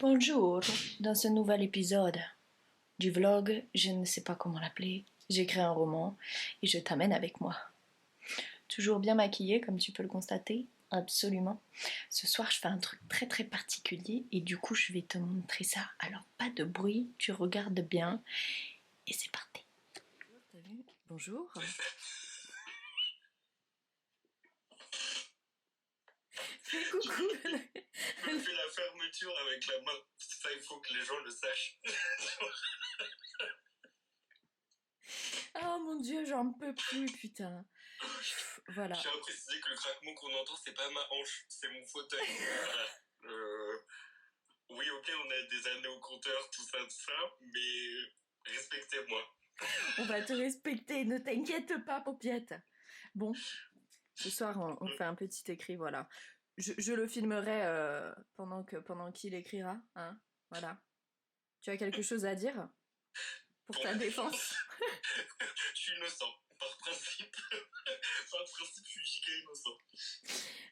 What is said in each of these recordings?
Bonjour, dans ce nouvel épisode du vlog, je ne sais pas comment l'appeler, j'écris un roman et je t'amène avec moi. Toujours bien maquillée comme tu peux le constater, absolument. Ce soir je fais un truc très particulier et du coup je vais te montrer ça. Alors pas de bruit, tu regardes bien et c'est parti. T'as vu? Bonjour. Fais coucou. Je fais la fermeture avec la main. Ça, il faut que les gens le sachent. Oh mon dieu, j'en peux plus, putain. Voilà. Je tiens à préciser que le craquement qu'on entend, c'est pas ma hanche, c'est mon fauteuil. Voilà. Oui, ok, on a des années au compteur, tout ça, mais respectez-moi. On va te respecter, ne t'inquiète pas, paupiette. Bon, ce soir, on fait un petit écrit, voilà. Je le filmerai pendant qu'il écrira, hein, voilà. Tu as quelque chose à dire pour ta défense? Je suis innocent, par principe. Par principe, je suis giga innocent.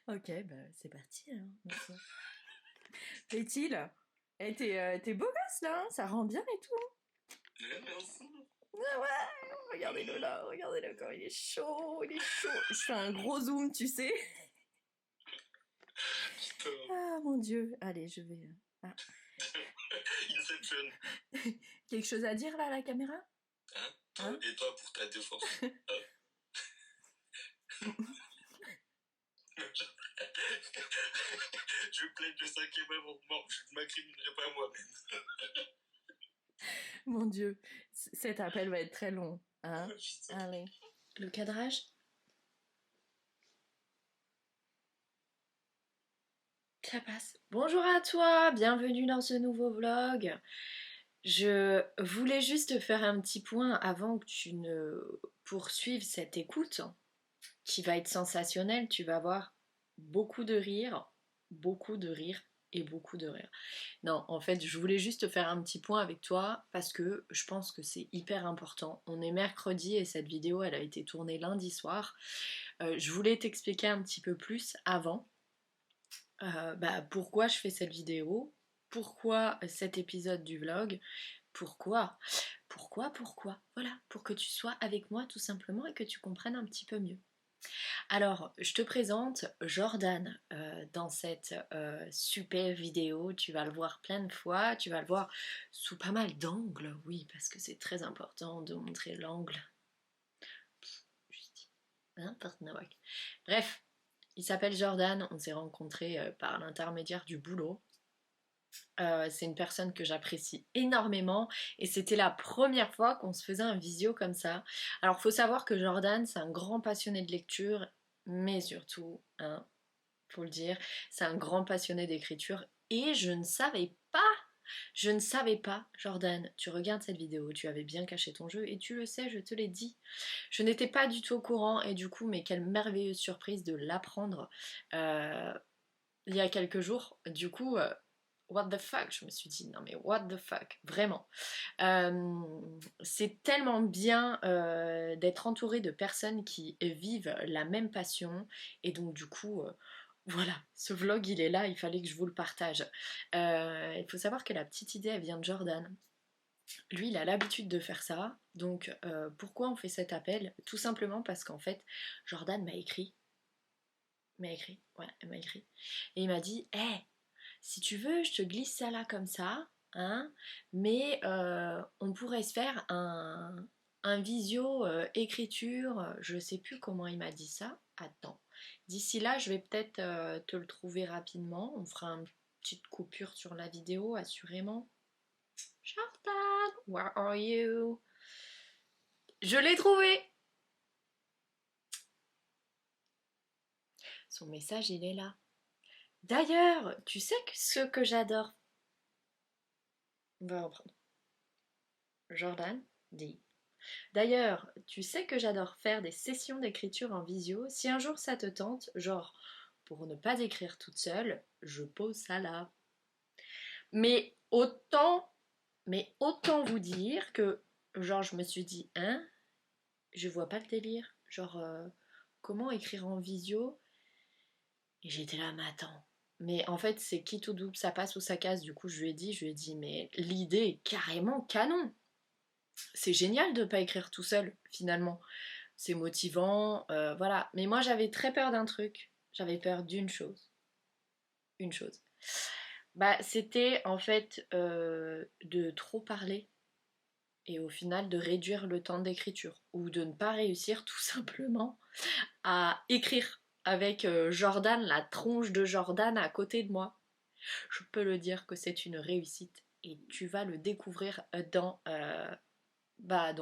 Ok, bah c'est parti, hein, monsieur. Plaît-il? Eh, t'es beau gosse, là, hein, ça rend bien et tout. Merci. Ah ouais, regardez-le là, regardez-le quand il est chaud, il est chaud. Je fais un gros zoom, tu sais. Putain. Ah mon dieu, allez, je vais... Ah. Inception. Quelque chose à dire là à la caméra? Hein? Et toi pour ta défense. Je plaide le 5e amendement, je ne m'incriminerai pas moi-même. Mon dieu, cet appel va être très long, hein? Allez. Le cadrage? Ça passe. Bonjour à toi, bienvenue dans ce nouveau vlog. Je voulais juste faire un petit point avant que tu ne poursuives cette écoute qui va être sensationnelle. Tu vas avoir beaucoup de rire et beaucoup de rire. Non, en fait, je voulais juste faire un petit point avec toi parce que je pense que c'est hyper important. On est mercredi et cette vidéo, elle a été tournée lundi soir. Je voulais t'expliquer un petit peu plus avant pourquoi je fais cette vidéo, pourquoi cet épisode du vlog, pourquoi, voilà, pour que tu sois avec moi tout simplement et que tu comprennes un petit peu mieux. Alors, je te présente Jordan dans cette super vidéo. Tu vas le voir plein de fois, tu vas le voir sous pas mal d'angles, oui, parce que c'est très important de montrer l'angle. Juste, hein, Partnawak. Bref, il s'appelle Jordan, on s'est rencontrés par l'intermédiaire du boulot. C'est une personne que j'apprécie énormément et c'était la première fois qu'on se faisait un visio comme ça. Alors faut savoir que Jordan c'est un grand passionné de lecture mais surtout, hein, faut le dire, c'est un grand passionné d'écriture et je ne savais pas, Jordan, tu regardes cette vidéo, tu avais bien caché ton jeu et tu le sais, je te l'ai dit. Je n'étais pas du tout au courant et du coup, mais quelle merveilleuse surprise de l'apprendre il y a quelques jours. Du coup, what the fuck, je me suis dit, non mais what the fuck, vraiment. C'est tellement bien d'être entouré de personnes qui vivent la même passion et donc du coup voilà, ce vlog il est là, il fallait que je vous le partage. Il faut savoir que la petite idée elle vient de Jordan. Lui il a l'habitude de faire ça, donc pourquoi on fait cet appel? Tout simplement parce qu'en fait Jordan m'a écrit. Ouais, elle m'a écrit. Et il m'a dit, hé, hey, si tu veux, je te glisse ça là comme ça, hein, mais on pourrait se faire un visio écriture, je sais plus comment il m'a dit ça. Attends, d'ici là, je vais peut-être te le trouver rapidement. On fera une petite coupure sur la vidéo, assurément. Jordan, where are you? Je l'ai trouvé! Son message, il est là. D'ailleurs, tu sais que ce que j'adore. On va reprendre. Jordan dit. D'ailleurs, tu sais que j'adore faire des sessions d'écriture en visio. Si un jour ça te tente, genre pour ne pas écrire toute seule, je pose ça là. Mais autant vous dire que, genre, je me suis dit, hein, je vois pas le délire. Genre, comment écrire en visio? Et j'étais là, mais attends. Mais en fait, c'est quitte ou double, ça passe ou ça casse. Du coup, je lui ai dit, mais l'idée est carrément canon. C'est génial de pas écrire tout seul, finalement. C'est motivant, voilà. Mais moi, j'avais très peur d'un truc. J'avais peur d'une chose. Une chose. Bah, c'était en fait de trop parler et au final de réduire le temps d'écriture ou de ne pas réussir tout simplement à écrire avec Jordan, la tronche de Jordan à côté de moi. Je peux le dire que c'est une réussite et tu vas le découvrir dans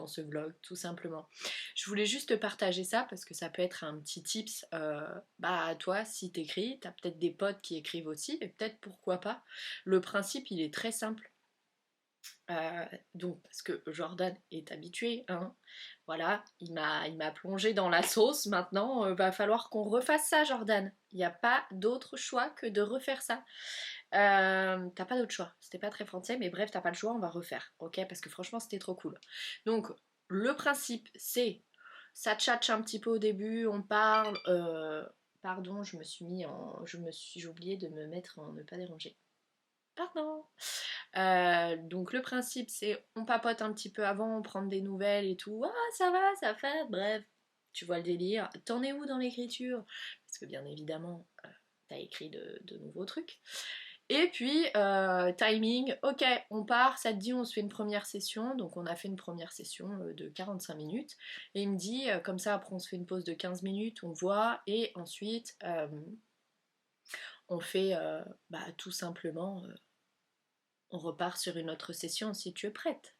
ce vlog tout simplement. Je voulais juste te partager ça parce que ça peut être un petit tips à toi si t'écris, t'as peut-être des potes qui écrivent aussi et peut-être pourquoi pas. Le principe il est très simple. Donc parce que Jordan est habitué, hein, voilà, il m'a plongé dans la sauce, maintenant va falloir qu'on refasse ça Jordan. Il n'y a pas d'autre choix que de refaire ça. T'as pas d'autre choix, c'était pas très français, mais bref, t'as pas le choix, on va refaire, ok? Parce que franchement, c'était trop cool. Donc, le principe, c'est ça tchatche un petit peu au début, on parle. Pardon, j'ai oublié de me mettre en ne pas déranger. Pardon. Donc le principe c'est on papote un petit peu avant, on prend des nouvelles et tout. Ah ça va, ça fait, bref. Tu vois le délire. T'en es où dans l'écriture? Parce que bien évidemment, t'as écrit de nouveaux trucs. Et puis, timing, ok, on part, ça te dit, on se fait une première session. Donc, on a fait une première session de 45 minutes. Et il me dit, comme ça, après, on se fait une pause de 15 minutes, on voit. Et ensuite, on fait tout simplement, on repart sur une autre session si tu es prête.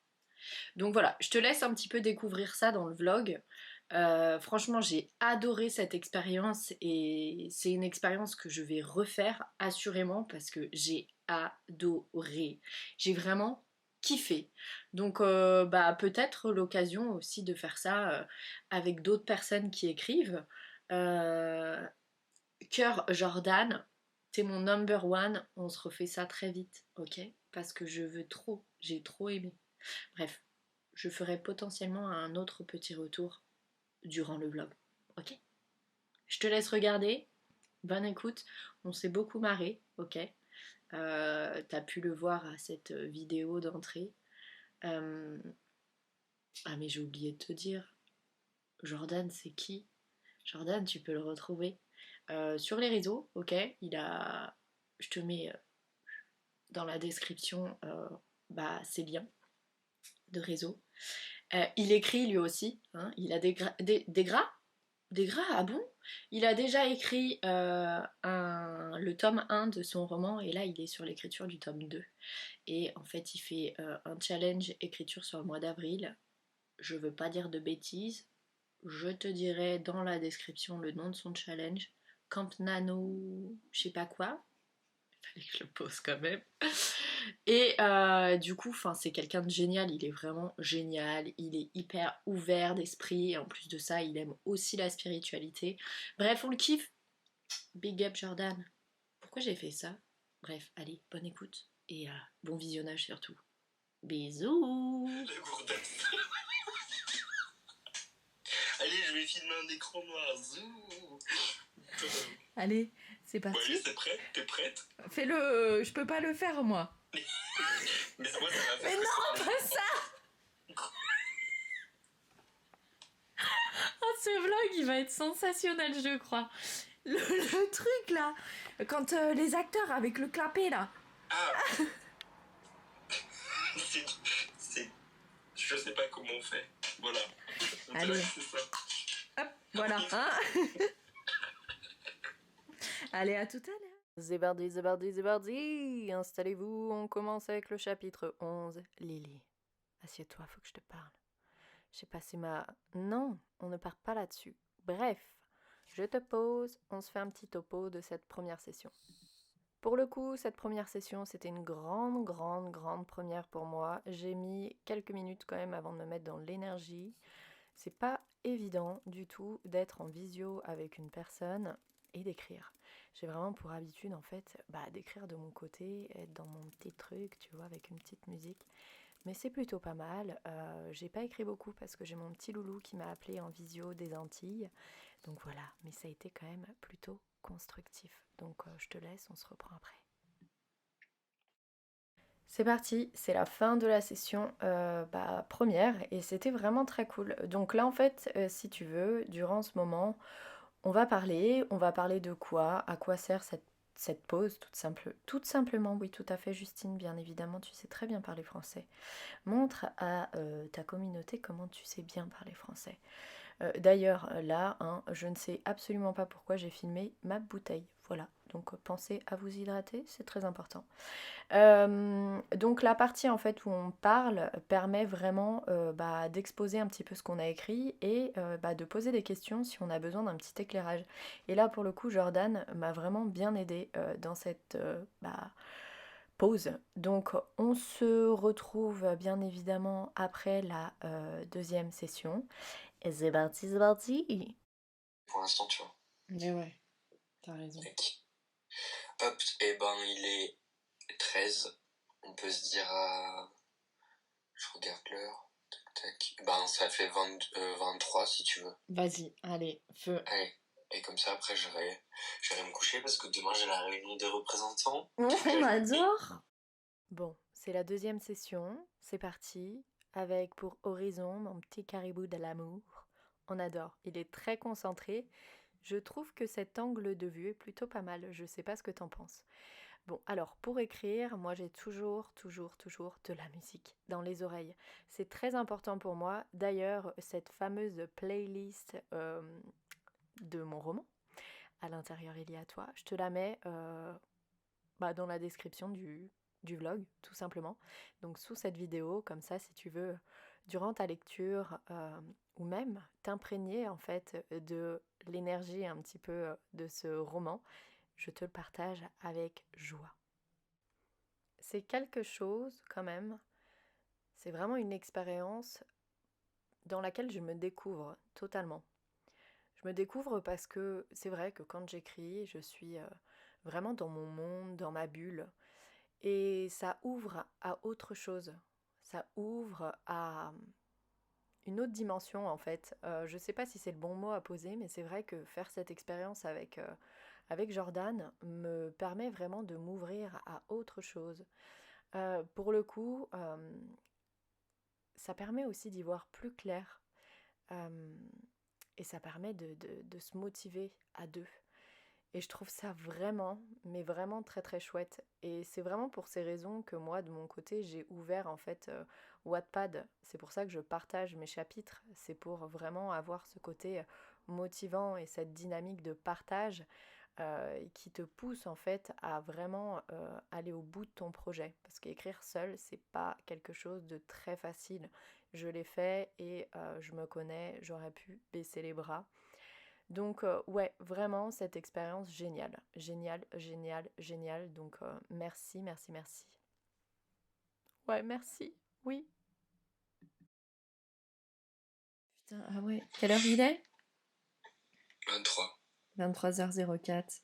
Donc voilà, je te laisse un petit peu découvrir ça dans le vlog. Franchement, j'ai adoré cette expérience et c'est une expérience que je vais refaire assurément parce que j'ai adoré. J'ai vraiment kiffé. Donc peut-être l'occasion aussi de faire ça avec d'autres personnes qui écrivent. Cœur Jordan, t'es mon number one. On se refait ça très vite, ok? Parce que je veux trop, j'ai trop aimé. Bref, je ferai potentiellement un autre petit retour durant le vlog. Ok? Je te laisse regarder. Bonne écoute. On s'est beaucoup marré. Ok? T'as pu le voir à cette vidéo d'entrée. Ah mais j'ai oublié de te dire. Jordan, c'est qui? Jordan, tu peux le retrouver sur les réseaux. Ok? Je te mets dans la description ses liens de réseau. Il écrit lui aussi. Hein, il a des gras. Des gras, ah bon? Il a déjà écrit le tome 1 de son roman et là il est sur l'écriture du tome 2. Et en fait il fait un challenge écriture sur le mois d'avril. Je veux pas dire de bêtises. Je te dirai dans la description le nom de son challenge. Camp Nano, je sais pas quoi. Fallait que je le pose quand même. Et du coup, c'est quelqu'un de génial, il est vraiment génial, il est hyper ouvert d'esprit, et en plus de ça, il aime aussi la spiritualité. Bref, on le kiffe. Big up Jordan. Pourquoi j'ai fait ça? Bref, allez, bonne écoute et bon visionnage surtout. Bisous. La gourdasse. Allez, je vais filmer un écran noir. Zou. Allez, c'est Bon, parti. allez, c'est prêt? T'es prête? Fais-le, je peux pas le faire moi. Mais moi, ça va Mais faire. non, pas ça. Oh, ce vlog, il va être sensationnel, je crois. Le truc là, quand les acteurs avec le clapet là. Ah. c'est... Je sais pas comment on fait. Voilà. On dirait Allez. que c'est ça. Hop, voilà. Hein. Allez, à tout à l'heure. Zébardi, zébardi, zébardi. Installez-vous, on commence avec le chapitre 11. Lily, assieds-toi, faut que je te parle. J'ai passé ma... Non, on ne part pas là-dessus. Bref, je te pose, on se fait un petit topo de cette première session. Pour le coup, cette première session, c'était une grande première pour moi. J'ai mis quelques minutes quand même avant de me mettre dans l'énergie. C'est pas évident du tout d'être en visio avec une personne et d'écrire. J'ai vraiment pour habitude en fait d'écrire de mon côté, être dans mon petit truc, tu vois, avec une petite musique. Mais c'est plutôt pas mal. J'ai pas écrit beaucoup parce que j'ai mon petit loulou qui m'a appelé en visio des Antilles. Donc voilà, mais ça a été quand même plutôt constructif. Donc je te laisse, on se reprend après. C'est parti, c'est la fin de la session première et c'était vraiment très cool. Donc là en fait, si tu veux, durant ce moment, on va parler de quoi, à quoi sert cette pause, tout simplement, oui, tout à fait, Justine, bien évidemment, tu sais très bien parler français. Montre à ta communauté comment tu sais bien parler français. D'ailleurs, là, hein, je ne sais absolument pas pourquoi j'ai filmé ma bouteille. Voilà, donc pensez à vous hydrater, c'est très important. Donc la partie en fait où on parle permet vraiment d'exposer un petit peu ce qu'on a écrit et de poser des questions si on a besoin d'un petit éclairage. Et là pour le coup Jordan m'a vraiment bien aidé dans cette pause. Donc on se retrouve bien évidemment après la deuxième session. Et c'est parti, c'est parti. Pour l'instant, tu vois. Mais ouais, t'as raison. Mec. Hop, et ben il est 13. On peut se dire à... Je regarde l'heure. Tac, tac. Ben ça fait 23 si tu veux. Vas-y, allez, feu. Allez. Et comme ça après j'irai me coucher parce que demain j'ai la réunion des représentants. On adore. Bon, c'est la deuxième session, c'est parti, avec pour horizon mon petit caribou de l'amour. On adore, il est très concentré. Je trouve que cet angle de vue est plutôt pas mal, je sais pas ce que t'en penses. Bon, alors pour écrire, moi j'ai toujours de la musique dans les oreilles. C'est très important pour moi. D'ailleurs, cette fameuse playlist de mon roman, à l'intérieur il y a toi, je te la mets dans la description du vlog, tout simplement. Donc sous cette vidéo, comme ça, si tu veux, durant ta lecture, ou même t'imprégner en fait de l'énergie un petit peu de ce roman, je te le partage avec joie. C'est quelque chose quand même, c'est vraiment une expérience dans laquelle je me découvre totalement. Je me découvre parce que c'est vrai que quand j'écris, je suis vraiment dans mon monde, dans ma bulle. Et ça ouvre à autre chose. Ça ouvre à une autre dimension en fait. Je ne sais pas si c'est le bon mot à poser, mais c'est vrai que faire cette expérience avec Jordan me permet vraiment de m'ouvrir à autre chose. Pour le coup, ça permet aussi d'y voir plus clair. Et ça permet de se motiver à deux. Et je trouve ça vraiment, mais vraiment très très chouette. Et c'est vraiment pour ces raisons que moi, de mon côté, j'ai ouvert en fait Wattpad. C'est pour ça que je partage mes chapitres. C'est pour vraiment avoir ce côté motivant et cette dynamique de partage qui te pousse en fait à vraiment aller au bout de ton projet. Parce qu'écrire seul, c'est pas quelque chose de très facile. Je l'ai fait et je me connais, j'aurais pu baisser les bras. Donc ouais, vraiment cette expérience géniale, géniale. Donc merci. Ouais, merci, oui. Putain, ah ouais, quelle heure il est ? 23. 23h04.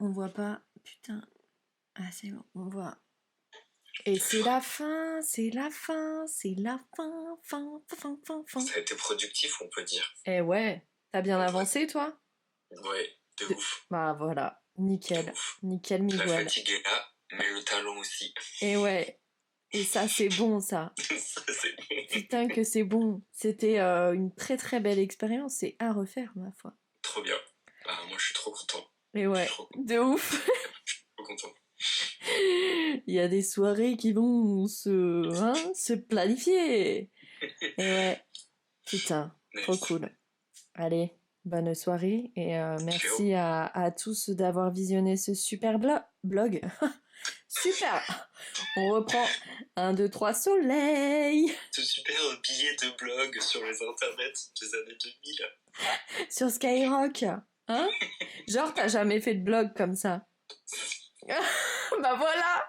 On voit pas, putain. Ah c'est bon, on voit. Et c'est la fin. Ça a été productif, on peut dire. Eh ouais, t'as bien avancé toi ? Ouais, de ouf. Bah voilà, nickel, nickel La Miguel. fatigue est là, mais le talent aussi. Et ouais, et ça c'est bon ça. Ça, c'est bon. Putain que c'est bon. C'était une très très belle expérience, c'est à refaire ma foi. Trop bien. Ah, moi je suis trop content. Et ouais, de ouf. Je suis trop content. Il y a des soirées qui vont se planifier. Et ouais, putain, trop cool. Allez, bonne soirée et merci à tous d'avoir visionné ce super blog. Super. On reprend 1, 2, 3 soleil. Ce super billet de blog sur les internets des années 2000. Sur Skyrock. Hein ? Genre, t'as jamais fait de blog comme ça. Bah voilà.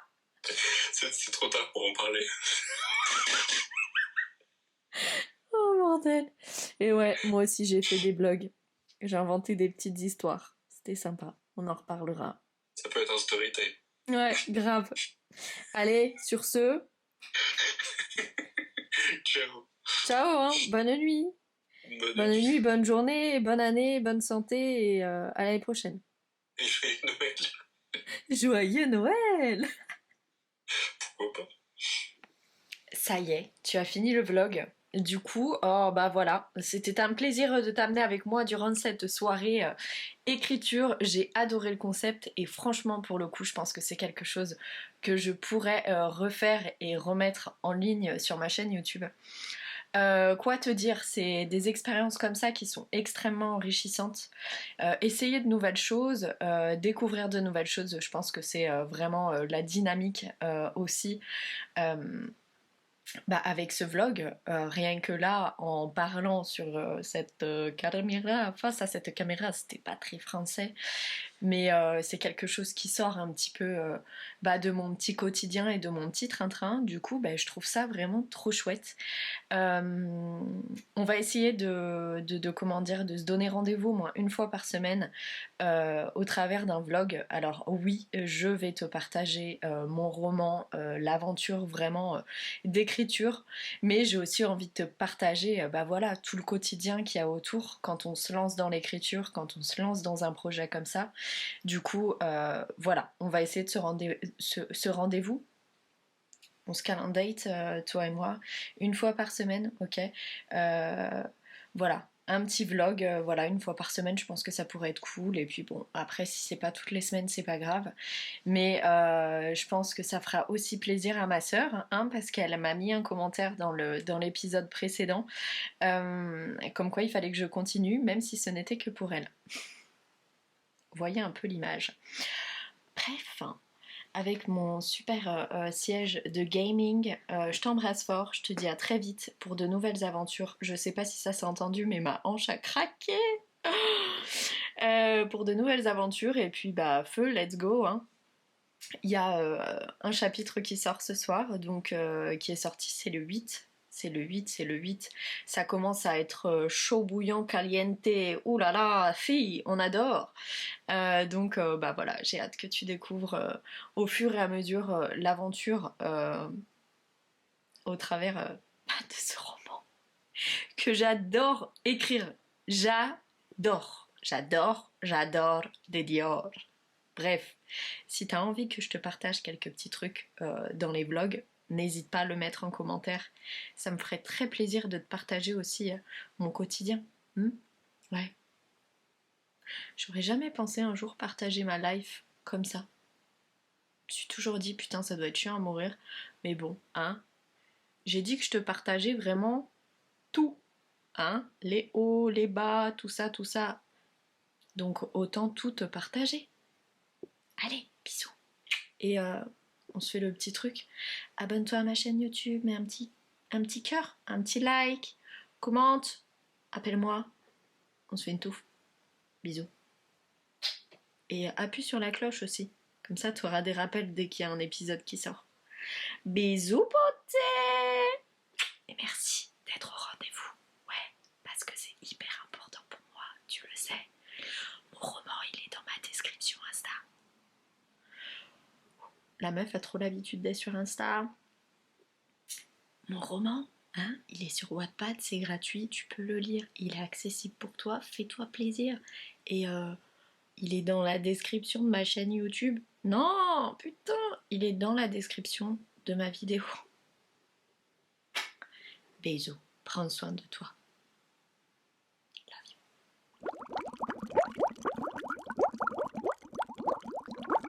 C'est trop tard pour en parler. Oh bordel. Et ouais, moi aussi j'ai fait des blogs. J'ai inventé des petites histoires. C'était sympa. On en reparlera. Ça peut être un story time. Ouais, grave. Allez, sur ce. Ciao. Ciao, hein. Bonne nuit. Bonne nuit, bonne journée, bonne année, bonne santé et à l'année prochaine. Et joyeux Noël. Joyeux Noël! Pourquoi pas? Ça y est, tu as fini le vlog. Du coup, oh bah voilà, c'était un plaisir de t'amener avec moi durant cette soirée écriture. J'ai adoré le concept et franchement pour le coup, je pense que c'est quelque chose que je pourrais refaire et remettre en ligne sur ma chaîne YouTube. Quoi te dire, c'est des expériences comme ça qui sont extrêmement enrichissantes. Essayer de nouvelles choses, découvrir de nouvelles choses, je pense que c'est vraiment la dynamique aussi. Bah avec ce vlog, rien que là, en parlant sur cette caméra, face à cette caméra, c'était pas très français, mais c'est quelque chose qui sort un petit peu bah, de mon petit quotidien et de mon petit train-train. Du coup, bah, je trouve ça vraiment trop chouette. On va essayer comment dire, de se donner rendez-vous au moins une fois par semaine au travers d'un vlog. Alors oui, je vais te partager mon roman, l'aventure vraiment d'écriture, mais j'ai aussi envie de te partager bah voilà, tout le quotidien qu'il y a autour quand on se lance dans l'écriture, quand on se lance dans un projet comme ça. Du coup, voilà, on va essayer de ce rendez-vous. On se cale un date, toi et moi, une fois par semaine, ok. Voilà, un petit vlog, voilà, une fois par semaine, je pense que ça pourrait être cool. Et puis bon, après, si c'est pas toutes les semaines, c'est pas grave. Mais je pense que ça fera aussi plaisir à ma sœur, hein, parce qu'elle m'a mis un commentaire dans l'épisode précédent, comme quoi il fallait que je continue, même si ce n'était que pour elle. Vous voyez un peu l'image. Bref, avec mon super siège de gaming. Je t'embrasse fort, je te dis à très vite pour de nouvelles aventures. Je sais pas si ça s'est entendu, mais ma hanche a craqué. Pour de nouvelles aventures, et puis bah feu, let's go, hein. Il y a un chapitre qui sort ce soir, donc qui est sorti, c'est le 8. C'est le 8. Ça commence à être chaud, bouillant, caliente. Ouh là là, fille, on adore. Donc bah voilà, j'ai hâte que tu découvres au fur et à mesure l'aventure au travers de ce roman que j'adore écrire. J'adore des Dior. Bref, si t'as envie que je te partage quelques petits trucs dans les vlogs, n'hésite pas à le mettre en commentaire. Ça me ferait très plaisir de te partager aussi mon quotidien. Ouais. J'aurais jamais pensé un jour partager ma life comme ça. Je me suis toujours dit, putain, ça doit être chiant à mourir. Mais bon, hein. J'ai dit que je te partageais vraiment tout. Hein. Les hauts, les bas, tout ça, tout ça. Donc autant tout te partager. Allez, bisous. Et on se fait le petit truc. Abonne-toi à ma chaîne YouTube, mets un petit cœur, un petit like, commente, appelle-moi. On se fait une touffe. Bisous. Et appuie sur la cloche aussi. Comme ça, tu auras des rappels dès qu'il y a un épisode qui sort. Bisous, beauté! Et merci d'être au rendez-vous. Ouais, parce que c'est hyper important pour moi, tu le sais. Mon roman, il est dans ma description Insta. La meuf a trop l'habitude d'être sur Insta. Mon roman, hein, il est sur Wattpad, c'est gratuit, tu peux le lire. Il est accessible pour toi, fais-toi plaisir. Et il est dans la description de ma chaîne YouTube. Non, putain, il est dans la description de ma vidéo. Bisous, prends soin de toi.